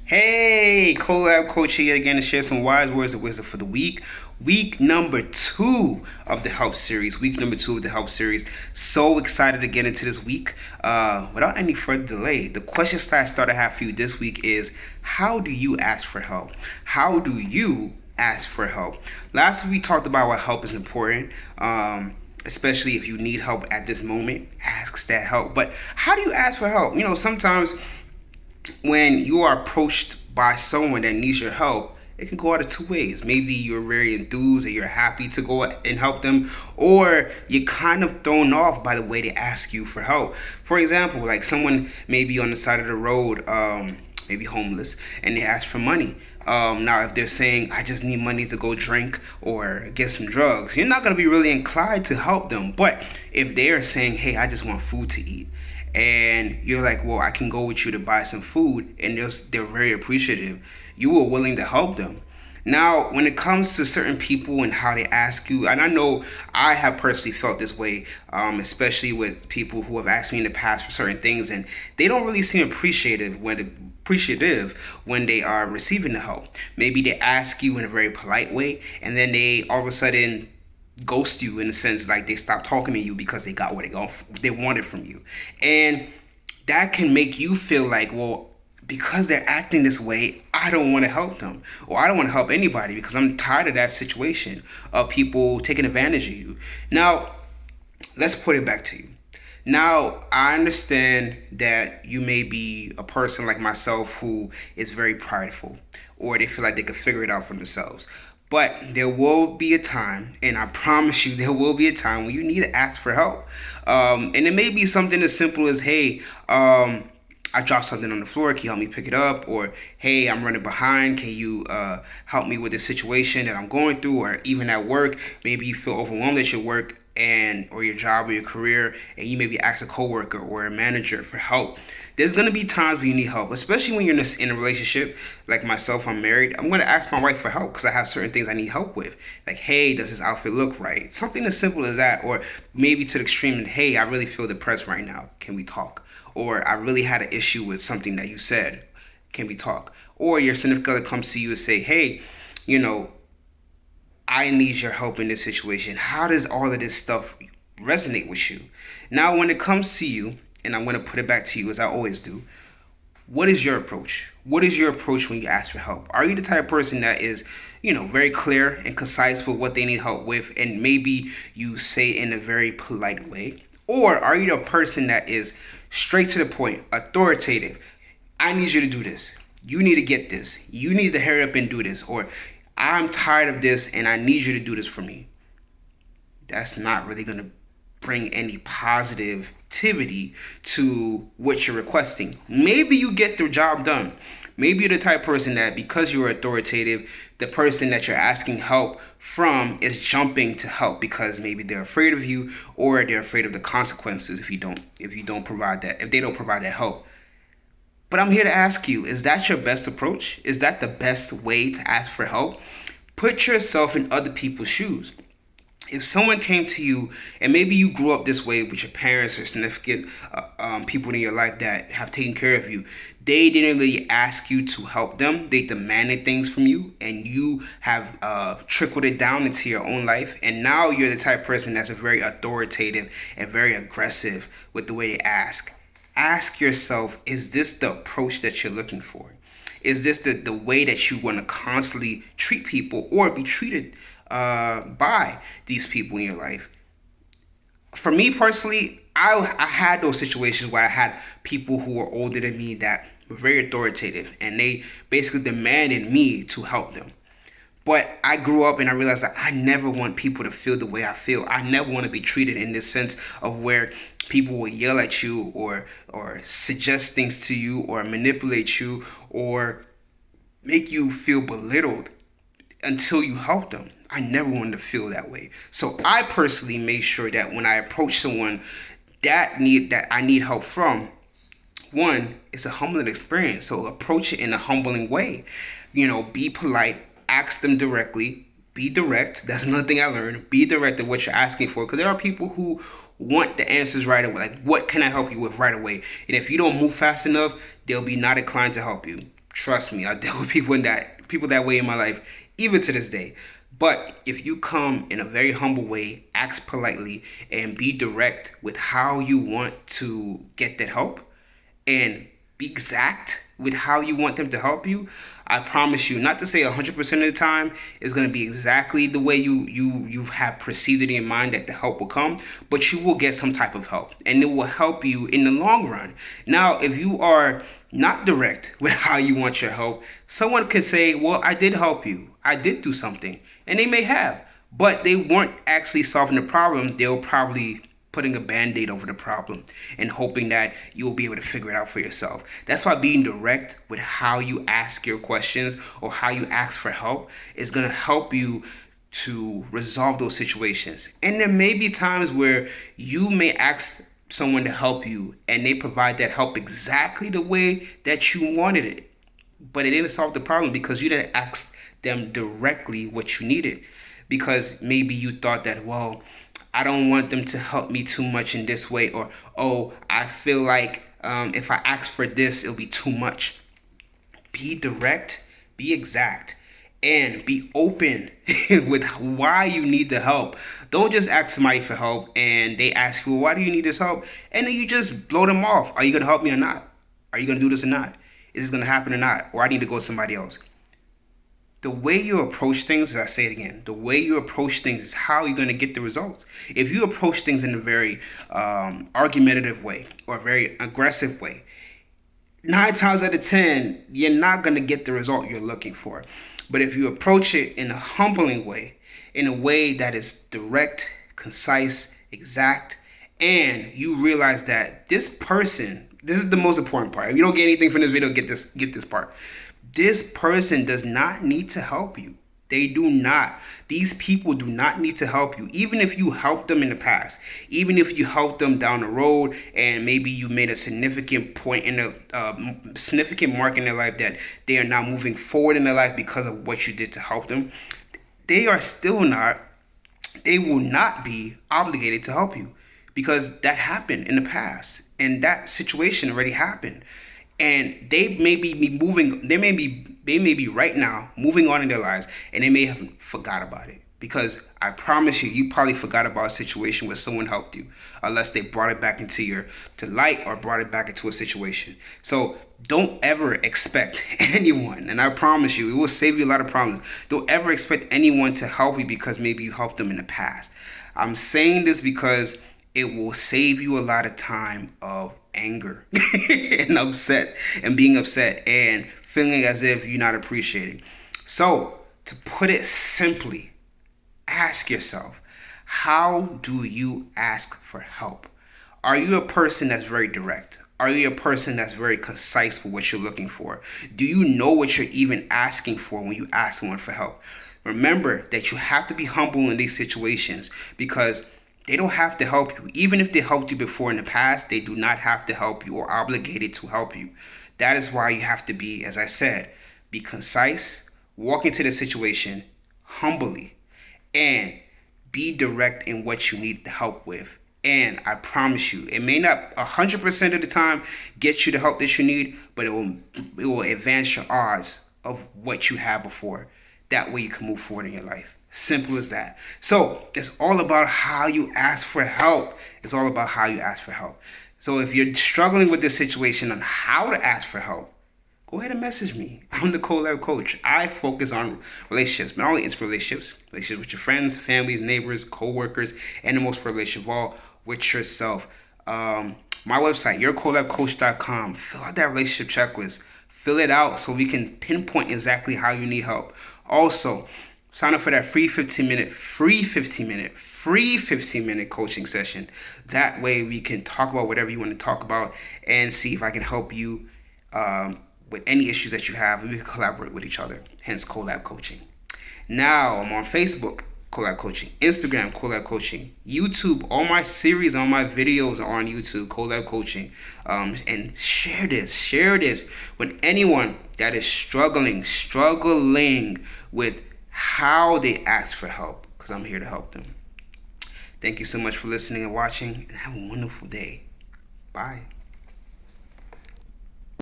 Hey, Colabcoaching yet again to share some wise words of wisdom for the week. Week number two of the Help series. Week number two of the Help series. So excited to get into this week. Without any further delay, the question that I started to have for you this week is: how do you ask for help? How do you ask for help? Last week we talked about why help is important. Especially if you need help at this moment, ask that help. But how do you ask for help? Sometimes when you are approached by someone that needs your help, it can go out of two ways. Maybe you're very enthused and you're happy to go and help them, or you're kind of thrown off by the way they ask you for help. For example, like someone maybe on the side of the road, maybe homeless, and they ask for money. Now, if they're saying, I just need money to go drink or get some drugs, you're not going to be really inclined to help them. But if they are saying, hey, I just want food to eat, and you're like, well, I can go with you to buy some food, and they're very appreciative, you are willing to help them. Now, when it comes to certain people and how they ask you, and I know I have personally felt this way, especially with people who have asked me in the past for certain things, and they don't really seem appreciative when they are receiving the help. Maybe they ask you in a very polite way, and then they all of a sudden ghost you, in a sense, like they stop talking to you because they got what they wanted from you. And that can make you feel like, well, because they're acting this way, I don't want to help them, or I don't want to help anybody because I'm tired of that situation of people taking advantage of you. Now, let's put it back to you. Now, I understand that you may be a person like myself who is very prideful, or they feel like they can figure it out for themselves. But there will be a time, and I promise you, there will be a time when you need to ask for help. And it may be something as simple as, hey, I dropped something on the floor. Can you help me pick it up? Or, hey, I'm running behind. Can you help me with this situation that I'm going through? Or even at work, maybe you feel overwhelmed at your work or your job or your career, and you maybe ask a coworker or a manager for help. There's gonna be times when you need help, especially when you're in a relationship. Like myself, I'm married. I'm gonna ask my wife for help because I have certain things I need help with. Like, hey, does this outfit look right? Something as simple as that, or maybe to the extreme, hey, I really feel depressed right now. Can we talk? Or I really had an issue with something that you said. Can we talk? Or your significant other comes to you and say, hey, I need your help in this situation. How does all of this stuff resonate with you? Now, when it comes to you, and I'm going to put it back to you as I always do, what is your approach? What is your approach when you ask for help? Are you the type of person that is, very clear and concise with what they need help with, and maybe you say in a very polite way? Or are you the person that is straight to the point, authoritative? I need you to do this. You need to get this. You need to hurry up and do this. Or I'm tired of this and I need you to do this for me. That's not really going to bring any positivity to what you're requesting. Maybe you get the job done. Maybe you're the type of person that, because you're authoritative, the person that you're asking help from is jumping to help because maybe they're afraid of you, or they're afraid of the consequences if they don't provide that help. But I'm here to ask you, is that your best approach? Is that the best way to ask for help? Put yourself in other people's shoes. If someone came to you, and maybe you grew up this way with your parents or significant people in your life that have taken care of you, they didn't really ask you to help them. They demanded things from you, and you have trickled it down into your own life. And now you're the type of person that's very authoritative and very aggressive with the way they ask. Ask yourself, is this the approach that you're looking for? Is this the way that you want to constantly treat people or be treated by these people in your life? For me personally, I had those situations where I had people who were older than me that were very authoritative, and they basically demanded me to help them. But I grew up and I realized that I never want people to feel the way I feel. I never want to be treated in this sense of where people will yell at you or suggest things to you or manipulate you or make you feel belittled until you help them. I never wanted to feel that way. So I personally made sure that when I approach someone that I need help from, one, it's a humbling experience. So approach it in a humbling way. Be polite, ask them directly, be direct. That's another thing I learned. Be direct in what you're asking for, because there are people who want the answers right away. Like, what can I help you with right away? And if you don't move fast enough, they'll be not inclined to help you. Trust me, I dealt with people that way in my life, even to this day. But if you come in a very humble way, ask politely, and be direct with how you want to get that help, and be exact with how you want them to help you, I promise you, not to say 100% of the time is going to be exactly the way you have perceived it in your mind that the help will come, but you will get some type of help, and it will help you in the long run. Now, if you are not direct with how you want your help, someone could say, well, I did help you, I did do something, and they may have, but they weren't actually solving the problem. They'll probably putting a band-aid over the problem and hoping that you'll be able to figure it out for yourself. That's why being direct with how you ask your questions or how you ask for help is going to help you to resolve those situations. And there may be times where you may ask someone to help you and they provide that help exactly the way that you wanted it, but it didn't solve the problem because you didn't ask them directly what you needed. Because maybe you thought that, well, I don't want them to help me too much in this way, or, oh, I feel like if I ask for this, it'll be too much. Be direct, be exact, and be open with why you need the help. Don't just ask somebody for help and they ask you, well, why do you need this help? And then you just blow them off. Are you going to help me or not? Are you going to do this or not? Is this going to happen or not? Or I need to go to somebody else. The way you approach things, as I say it again, the way you approach things is how you're going to get the results. If you approach things in a very argumentative way or a very aggressive way, 9 times out of 10, you're not going to get the result you're looking for. But if you approach it in a humbling way, in a way that is direct, concise, exact, and you realize that this person, this is the most important part. If you don't get anything from this video, get this part. This person does not need to help you. They do not. These people do not need to help you. Even if you helped them in the past, even if you helped them down the road, and maybe you made a significant point in a significant mark in their life that they are now moving forward in their life because of what you did to help them, they will not be obligated to help you because that happened in the past and that situation already happened. And they may be right now moving on in their lives, and they may have forgot about it. Because I promise you probably forgot about a situation where someone helped you, unless they brought it back into to light or brought it back into a situation. So don't ever expect anyone, and I promise you, it will save you a lot of problems. Don't ever expect anyone to help you because maybe you helped them in the past. I'm saying this because it will save you a lot of time of anger and being upset and feeling as if you're not appreciated. So to put it simply, ask yourself, how do you ask for help? Are you a person that's very direct? Are you a person that's very concise for what you're looking for? Do you know what you're even asking for when you ask someone for help? Remember that you have to be humble in these situations because they don't have to help you. Even if they helped you before in the past, they do not have to help you or obligated to help you. That is why you have to be, as I said, be concise, walk into the situation humbly, and be direct in what you need the help with. And I promise you, it may not 100% of the time get you the help that you need, but it will advance your odds of what you had before. That way you can move forward in your life. Simple as that. So it's all about how you ask for help. It's all about how you ask for help. So if you're struggling with this situation on how to ask for help, go ahead and message me. I'm the Colab Coach. I focus on relationships, but not only it's relationships with your friends, families, neighbors, co-workers, and the most important relationship of all, with yourself. My website, yourcolabcoach.com. Fill out that relationship checklist. Fill it out so we can pinpoint exactly how you need help. Also, sign up for that free 15-minute coaching session. That way we can talk about whatever you want to talk about and see if I can help you with any issues that you have. We can collaborate with each other, hence Collab Coaching. Now I'm on Facebook, Collab Coaching, Instagram, Collab Coaching, YouTube. All my series, all my videos are on YouTube, Collab Coaching. And share this with anyone that is struggling with how they ask for help, because I'm here to help them. Thank you so much for listening and watching, and have a wonderful day. Bye.